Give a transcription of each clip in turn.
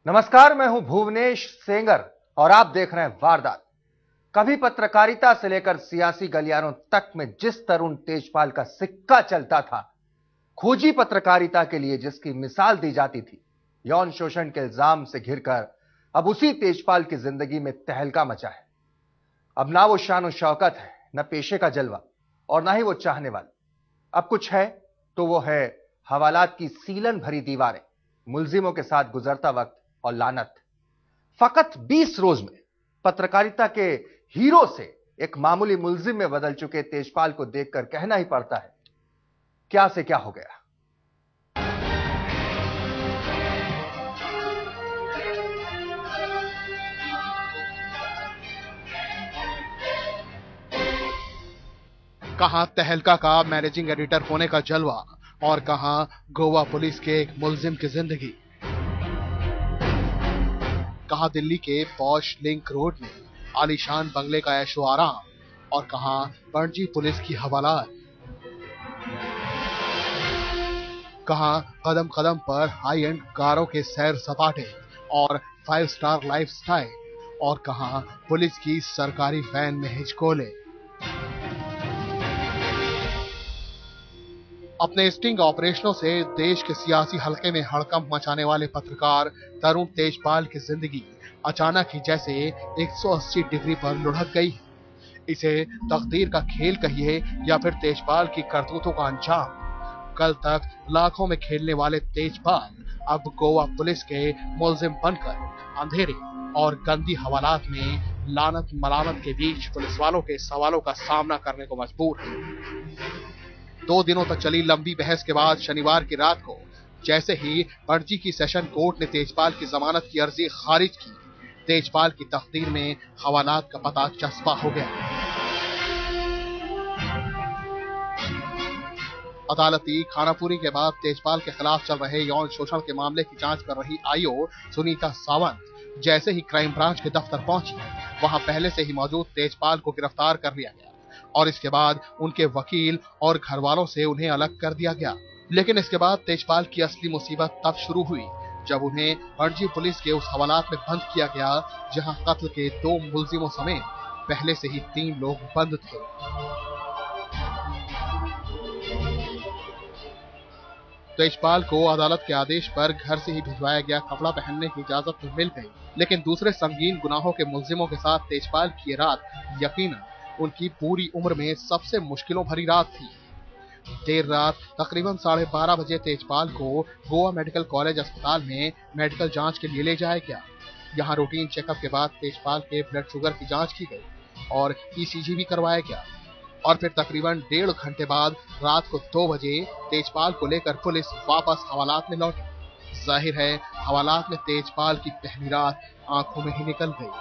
नमस्कार, मैं हूं भुवनेश सेंगर और आप देख रहे हैं वारदात। कभी पत्रकारिता से लेकर सियासी गलियारों तक में जिस तरुण तेजपाल का सिक्का चलता था, खोजी पत्रकारिता के लिए जिसकी मिसाल दी जाती थी, यौन शोषण के इल्जाम से घिरकर अब उसी तेजपाल की जिंदगी में तहलका मचा है। अब ना वो शान और शौकत है, न पेशे का जलवा और ना ही वो चाहने वाला। अब कुछ है तो वो है हवालात की सीलन भरी दीवारें, मुलजिमों के साथ गुजरता वक्त और लानत। फकत 20 रोज में पत्रकारिता के हीरो से एक मामूली मुलजिम में बदल चुके तेजपाल को देखकर कहना ही पड़ता है, क्या से क्या हो गया। कहां तहलका का मैनेजिंग एडिटर होने का जलवा और कहां गोवा पुलिस के एक मुलजिम की जिंदगी। कहां दिल्ली के पॉश लिंक रोड में आलीशान बंगले का ऐशो आराम और कहां पणजी पुलिस की हवालात। कहां कदम कदम पर हाई एंड कारों के सैर सपाटे और 5 स्टार लाइफस्टाइल और कहां पुलिस की सरकारी वैन में हिचकोले। अपने स्टिंग ऑपरेशनों से देश के सियासी हलके में हड़कंप मचाने वाले पत्रकार तरुण तेजपाल की जिंदगी अचानक ही जैसे 180 डिग्री पर लुढ़क गई। इसे तकदीर का खेल कहिए या फिर तेजपाल की करतूतों का अंजाम। कल तक लाखों में खेलने वाले तेजपाल अब गोवा पुलिस के मुलजिम बनकर अंधेरे और गंदी हवालात में लानत मलामत के बीच पुलिस वालों के सवालों का सामना करने को मजबूर है। 2 दिनों तक चली लंबी बहस के बाद शनिवार की रात को जैसे ही पणजी की सेशन कोर्ट ने तेजपाल की जमानत की अर्जी खारिज की, तेजपाल की तकदीर में हवालात का पता चस्पा हो गया। अदालती खानापुरी के बाद तेजपाल के खिलाफ चल रहे यौन शोषण के मामले की जांच कर रही आईओ सुनीता सावंत जैसे ही क्राइम ब्रांच के दफ्तर पहुंची, वहां पहले से ही मौजूद तेजपाल को गिरफ्तार कर लिया गया और इसके बाद उनके वकील और घर वालों से उन्हें अलग कर दिया गया। लेकिन इसके बाद तेजपाल की असली मुसीबत तब शुरू हुई जब उन्हें पणजी पुलिस के उस हवालात में बंद किया गया जहां कत्ल के 2 मुलजिमों समेत पहले से ही 3 लोग बंद थे। तेजपाल को अदालत के आदेश पर घर से ही भिजवाया गया कपड़ा पहनने की इजाजत तो मिल गई, लेकिन दूसरे संगीन गुनाहों के मुलजिमों के साथ तेजपाल की रात यकीनन उनकी पूरी उम्र में सबसे मुश्किलों भरी रात थी। देर रात तकरीबन 12:30 बजे तेजपाल को गोवा मेडिकल कॉलेज अस्पताल में मेडिकल जांच के लिए ले जाया गया। यहां रूटीन चेकअप के बाद तेजपाल के ब्लड शुगर की जांच की गई और ईसीजी भी करवाया गया और फिर तकरीबन 1.5 घंटे बाद रात को 2 बजे तेजपाल को लेकर पुलिस वापस हवालात में लौटी। जाहिर है हवालात में तेजपाल की पहली रात आंखों में ही निकल गई।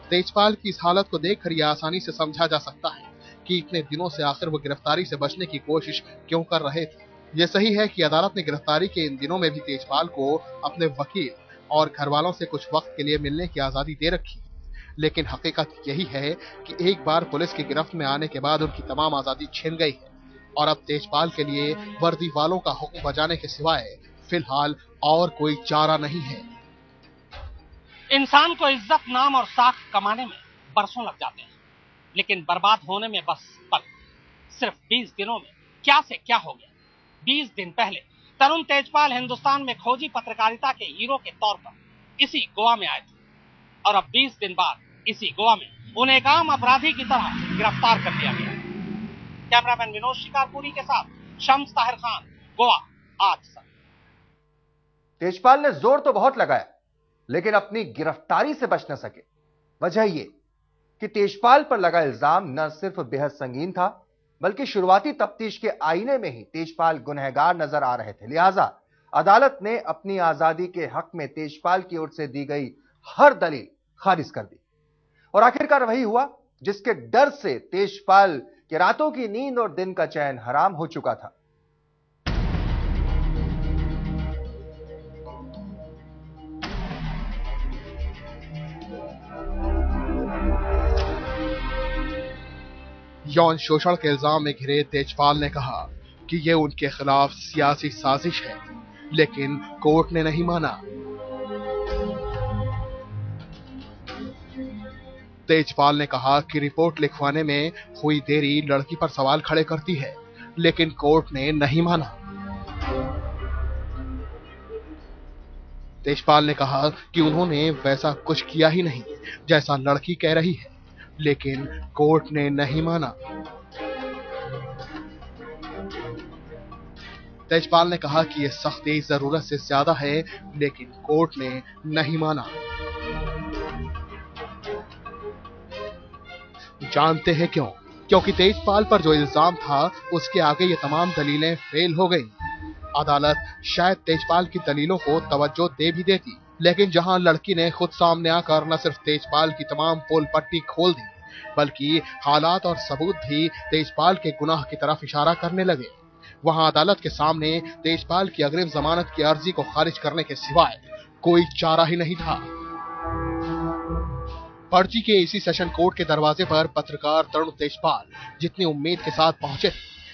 तेजपाल की इस हालत को देखकर यह आसानी से समझा जा सकता है कि इतने दिनों से आखिर वो गिरफ्तारी से बचने की कोशिश क्यों कर रहे थे। ये सही है कि अदालत ने गिरफ्तारी के इन दिनों में भी तेजपाल को अपने वकील और घर वालों से कुछ वक्त के लिए मिलने की आजादी दे रखी, लेकिन हकीकत यही है कि एक बार पुलिस की गिरफ्त में आने के बाद उनकी तमाम आजादी छिन गई है और अब तेजपाल के लिए वर्दी वालों का हुक्म बजाने के सिवाय फिलहाल और कोई चारा नहीं है। इंसान को इज्जत, नाम और साख कमाने में बरसों लग जाते हैं, लेकिन बर्बाद होने में बस पल। सिर्फ 20 दिनों में क्या से क्या हो गया। 20 दिन पहले तरुण तेजपाल हिंदुस्तान में खोजी पत्रकारिता के हीरो के तौर पर इसी गोवा में आए थे और अब 20 दिन बाद इसी गोवा में उन्हें एक आम अपराधी की तरह गिरफ्तार कर लिया गया। कैमरामैन विनोद शिकारपुरी के साथ शम्स ताहिर खान, गोवा आज तक। तेजपाल ने जोर तो बहुत लगाया लेकिन अपनी गिरफ्तारी से बच न सके। वजह यह कि तेजपाल पर लगा इल्जाम न सिर्फ बेहद संगीन था, बल्कि शुरुआती तफ्तीश के आईने में ही तेजपाल गुनहगार नजर आ रहे थे। लिहाजा अदालत ने अपनी आजादी के हक में तेजपाल की ओर से दी गई हर दलील खारिज कर दी और आखिरकार वही हुआ जिसके डर से तेजपाल के रातों की नींद और दिन का चैन हराम हो चुका था। यौन शोषण के इल्जाम में घिरे तेजपाल ने कहा कि ये उनके खिलाफ सियासी साजिश है। लेकिन कोर्ट ने नहीं माना। तेजपाल ने कहा कि रिपोर्ट लिखवाने में हुई देरी लड़की पर सवाल खड़े करती है, लेकिन कोर्ट ने नहीं माना। तेजपाल ने कहा कि उन्होंने वैसा कुछ किया ही नहीं जैसा लड़की कह रही है, लेकिन कोर्ट ने नहीं माना। तेजपाल ने कहा कि यह सख्ती जरूरत से ज्यादा है, लेकिन कोर्ट ने नहीं माना। जानते हैं क्यों? क्योंकि तेजपाल पर जो इल्जाम था उसके आगे ये तमाम दलीलें फेल हो गईं। अदालत शायद तेजपाल की दलीलों को तवज्जो दे भी देती, लेकिन जहां लड़की ने खुद सामने आकर न सिर्फ तेजपाल की तमाम पोल पट्टी खोल दी, बल्कि हालात और सबूत भी तेजपाल के गुनाह की तरफ इशारा करने लगे, वहां अदालत के सामने तेजपाल की अग्रिम जमानत की अर्जी को खारिज करने के सिवाय कोई चारा ही नहीं था। पणजी के इसी सेशन कोर्ट के दरवाजे पर पत्रकार तरुण तेजपाल जितनी उम्मीद के साथ पहुंचे,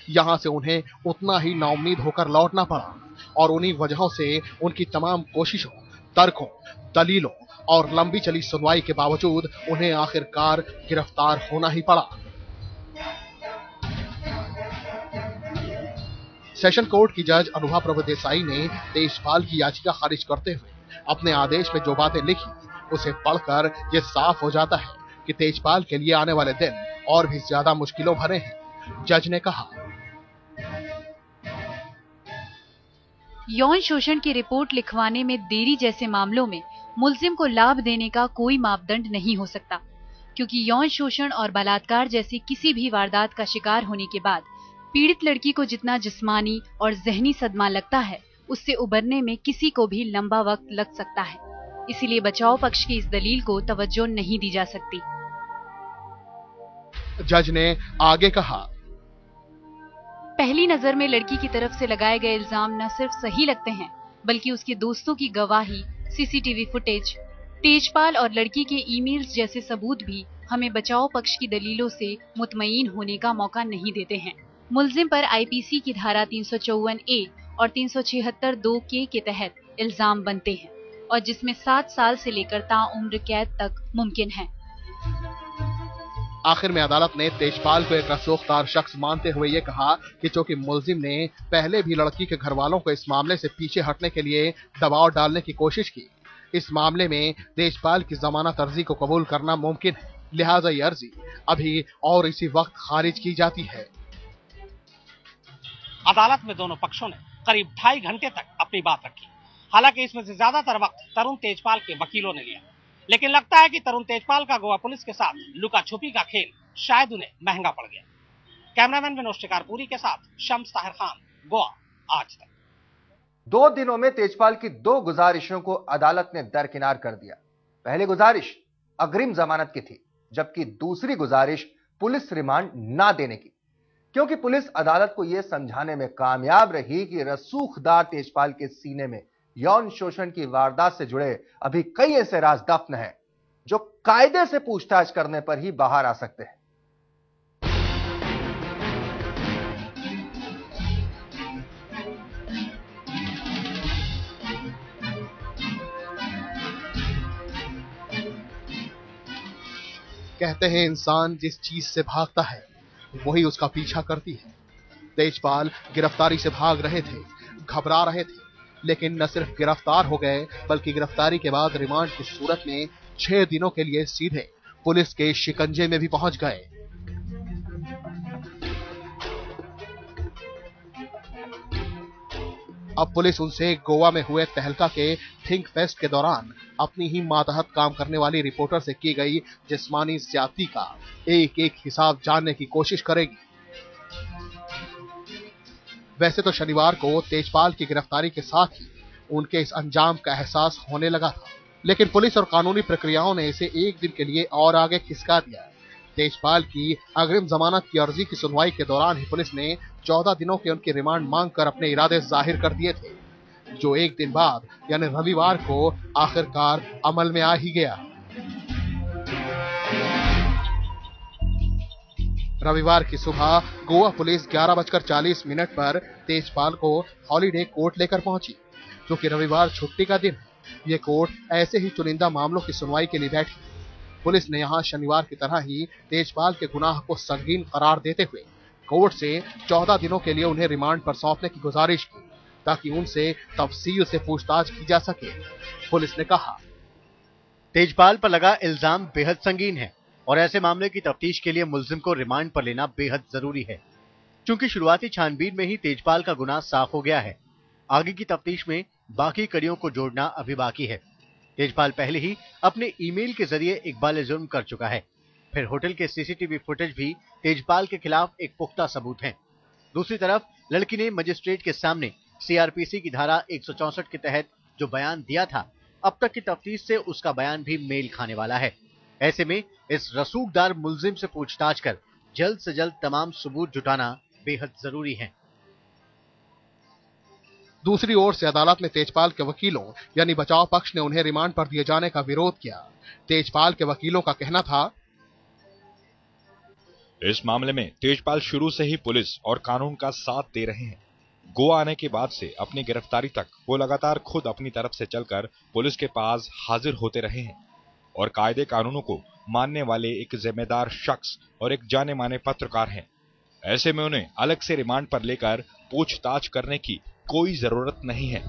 यहां से उन्हें उतना ही नाउम्मीद होकर लौटना पड़ा, और उन्हीं वजहों से उनकी तमाम कोशिशों, तर्कों, दलीलों और लंबी चली सुनवाई के बावजूद उन्हें आखिरकार गिरफ्तार होना ही पड़ा। सेशन कोर्ट की जज अनुभा प्रभु देसाई ने तेजपाल की याचिका खारिज करते हुए अपने आदेश में जो बातें लिखी, उसे पढ़कर यह साफ हो जाता है कि तेजपाल के लिए आने वाले दिन और भी ज्यादा मुश्किलों भरे हैं। जज ने कहा, यौन शोषण की रिपोर्ट लिखवाने में देरी जैसे मामलों में मुल्जिम को लाभ देने का कोई मापदंड नहीं हो सकता, क्योंकि यौन शोषण और बलात्कार जैसी किसी भी वारदात का शिकार होने के बाद पीड़ित लड़की को जितना जिस्मानी और जहनी सदमा लगता है, उससे उबरने में किसी को भी लंबा वक्त लग सकता है। इसीलिए बचाव पक्ष की इस दलील को तवज्जो नहीं दी जा सकती। जज ने आगे कहा, पहली नजर में लड़की की तरफ से लगाए गए इल्जाम न सिर्फ सही लगते हैं, बल्कि उसके दोस्तों की गवाही, सीसीटीवी फुटेज, तेजपाल और लड़की के ईमेल्स जैसे सबूत भी हमें बचाव पक्ष की दलीलों से मुतमईन होने का मौका नहीं देते हैं। मुल्जिम पर आईपीसी की धारा 354A और 376(2) के तहत इल्जाम बनते हैं, और जिसमें 7 साल से लेकर ताउम्र कैद तक मुमकिन है। आखिर में अदालत ने तेजपाल को एक रसूखदार शख्स मानते हुए ये कहा कि चूंकि मुल्जिम ने पहले भी लड़की के घर वालों को इस मामले से पीछे हटने के लिए दबाव डालने की कोशिश की, इस मामले में तेजपाल की जमानत अर्जी को कबूल करना मुमकिन है, लिहाजा ये अर्जी अभी और इसी वक्त खारिज की जाती है। अदालत में दोनों पक्षों ने करीब 2.5 घंटे तक अपनी बात रखी। हालांकि इसमें से ज्यादातर वक्त तरुण तेजपाल के वकीलों ने लिया, लेकिन लगता है कि तरुण तेजपाल का गोवा पुलिस के साथ लुका छुपी का खेल शायद उन्हें महंगा पड़ गया। कैमरामैन विनोद शिकारपुरी के साथ शम्स ताहिर खान, गोवा आज तक। 2 दिनों में तेजपाल की 2 गुजारिशों को अदालत ने दरकिनार कर दिया। पहली गुजारिश अग्रिम जमानत की थी, जबकि दूसरी गुजारिश पुलिस रिमांड ना देने की, क्योंकि पुलिस अदालत को यह समझाने में कामयाब रही कि रसूखदार तेजपाल के सीने में यौन शोषण की वारदात से जुड़े अभी कई ऐसे राज दफ्न हैं जो कायदे से पूछताछ करने पर ही बाहर आ सकते हैं। कहते हैं इंसान जिस चीज से भागता है वही उसका पीछा करती है। तेजपाल गिरफ्तारी से भाग रहे थे, घबरा रहे थे, लेकिन न सिर्फ गिरफ्तार हो गए बल्कि गिरफ्तारी के बाद रिमांड की सूरत में 6 दिनों के लिए सीधे पुलिस के शिकंजे में भी पहुंच गए। अब पुलिस उनसे गोवा में हुए तहलका के थिंक फेस्ट के दौरान अपनी ही मातहत काम करने वाली रिपोर्टर से की गई जिस्मानी ज्यादती का एक एक हिसाब जानने की कोशिश करेगी। वैसे तो शनिवार को तेजपाल की गिरफ्तारी के साथ ही उनके इस अंजाम का एहसास होने लगा था, लेकिन पुलिस और कानूनी प्रक्रियाओं ने इसे एक दिन के लिए और आगे खिसका दिया। तेजपाल की अग्रिम जमानत की अर्जी की सुनवाई के दौरान ही पुलिस ने 14 दिनों के उनकी रिमांड मांगकर अपने इरादे जाहिर कर दिए थे, जो एक दिन बाद यानी रविवार को आखिरकार अमल में आ ही गया। रविवार की सुबह गोवा पुलिस 11:40 पर तेजपाल को हॉलीडे कोर्ट लेकर पहुंची। क्योंकि रविवार छुट्टी का दिन है। ये कोर्ट ऐसे ही चुनिंदा मामलों की सुनवाई के लिए बैठी। पुलिस ने यहाँ शनिवार की तरह ही तेजपाल के गुनाह को संगीन करार देते हुए कोर्ट से 14 दिनों के लिए उन्हें रिमांड पर सौंपने की गुजारिश की, ताकि उनसे तफसील से पूछताछ की जा सके। पुलिस ने कहा, तेजपाल पर लगा इल्जाम बेहद संगीन है और ऐसे मामले की तफ्तीश के लिए मुल्जिम को रिमांड पर लेना बेहद जरूरी है। चूंकि शुरुआती छानबीन में ही तेजपाल का गुनाह साफ हो गया है, आगे की तफ्तीश में बाकी कड़ियों को जोड़ना अभी बाकी है। तेजपाल पहले ही अपने ईमेल के जरिए इकबाल जुर्म कर चुका है। फिर होटल के सीसीटीवी फुटेज भी तेजपाल के खिलाफ एक पुख्ता सबूत है। दूसरी तरफ लड़की ने मजिस्ट्रेट के सामने सीआरपीसी की धारा 164 के तहत जो बयान दिया था, अब तक की तफ्तीश से उसका बयान भी मेल खाने वाला है। ऐसे में इस रसूखदार मुल्जिम से पूछताछ कर जल्द से जल्द तमाम सबूत जुटाना बेहद जरूरी है। दूसरी ओर से अदालत में तेजपाल के वकीलों यानी बचाव पक्ष ने उन्हें रिमांड पर दिए जाने का विरोध किया। तेजपाल के वकीलों का कहना था, इस मामले में तेजपाल शुरू से ही पुलिस और कानून का साथ दे रहे हैं। गोवा आने के बाद से अपनी गिरफ्तारी तक वो लगातार खुद अपनी तरफ से चलकर पुलिस के पास हाजिर होते रहे हैं और कायदे कानूनों को मानने वाले एक जिम्मेदार शख्स और एक जाने माने पत्रकार हैं। ऐसे में उन्हें अलग से रिमांड पर लेकर पूछताछ करने की कोई जरूरत नहीं है।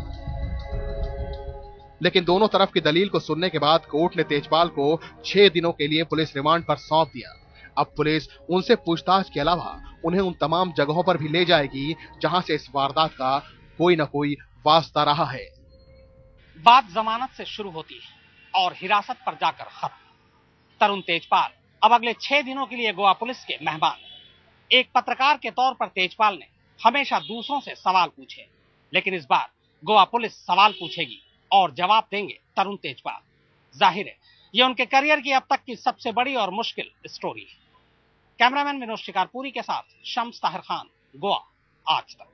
लेकिन दोनों तरफ की दलील को सुनने के बाद कोर्ट ने तेजपाल को 6 दिनों के लिए पुलिस रिमांड पर सौंप दिया। अब पुलिस उनसे पूछताछ के अलावा उन्हें उन तमाम जगहों पर भी ले जाएगी जहां से इस वारदात का कोई न कोई वास्ता रहा है। बात जमानत से शुरू होती है और हिरासत पर जाकर खत्म। तरुण तेजपाल अब अगले 6 दिनों के लिए गोवा पुलिस के मेहमान हैं। एक पत्रकार के तौर पर तेजपाल ने हमेशा दूसरों से सवाल पूछे, लेकिन इस बार गोवा पुलिस सवाल पूछेगी और जवाब देंगे तरुण तेजपाल। जाहिर है ये उनके करियर की अब तक की सबसे बड़ी और मुश्किल स्टोरी है। कैमरामैन विनोद शिकारपुरी के साथ शम्स ताहिर खान, गोवा आज तक।